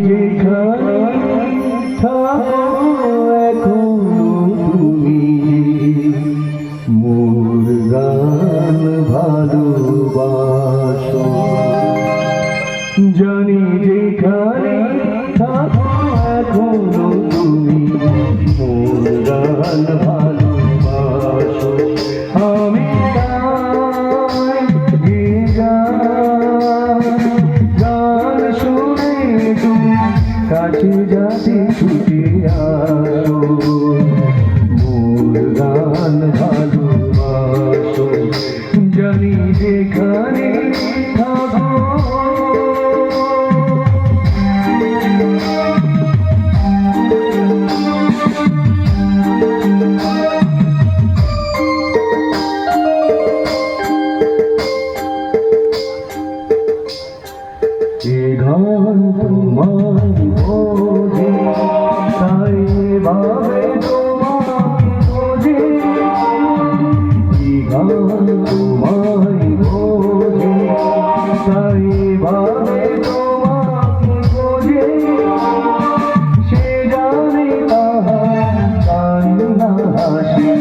যেখানে থাকো এখনো তুমি মোর গান ভালোবাসো। জানি যেখানে থাকো এখনো তুমি মোর গান ভালোবাসো। আমি তাই গান শুনে তুমি কাছে যাতে ছুটে আসো। মোর গান ভালোবাসো। জানি যেখানে থাকো গান তোমার বোঝে তাই ভাবে তোমাকে বোঝে। গান তোমায় বোঝে তাই ভাবে তোমাকে বোঝে। সে জানে তাহার কান্না হাসি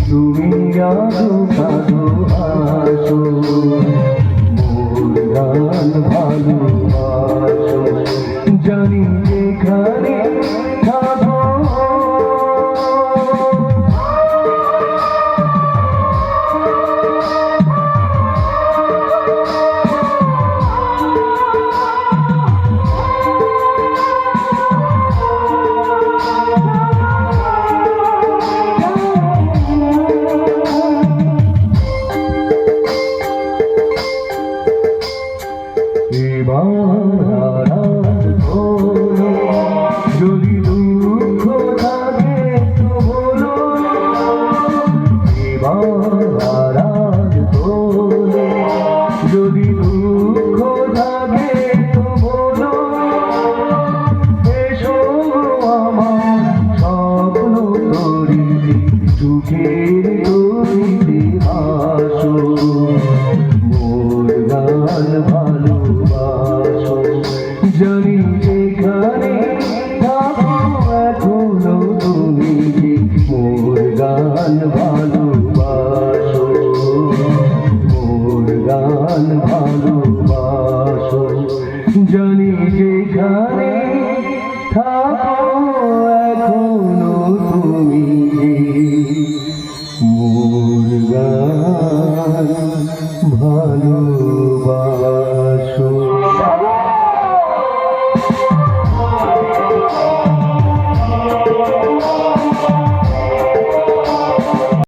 তুমি আজো কাঁদো হাসো। মোর গান ভালোবাসো। জানি যেখানে থাকো যদি দুঃখ থাকে তো বলো। যদি দুঃখ থাকে তো বলো। এসো আমার স্বপ্ন তরিতে সুখের তরিতে আসো। মোর গান ভালোবাসো। জানি যেখানে থাকো এখনো তুমি মোর গান ভালোবাসো। মোর গান ভালোবাসো। জানি যেখানে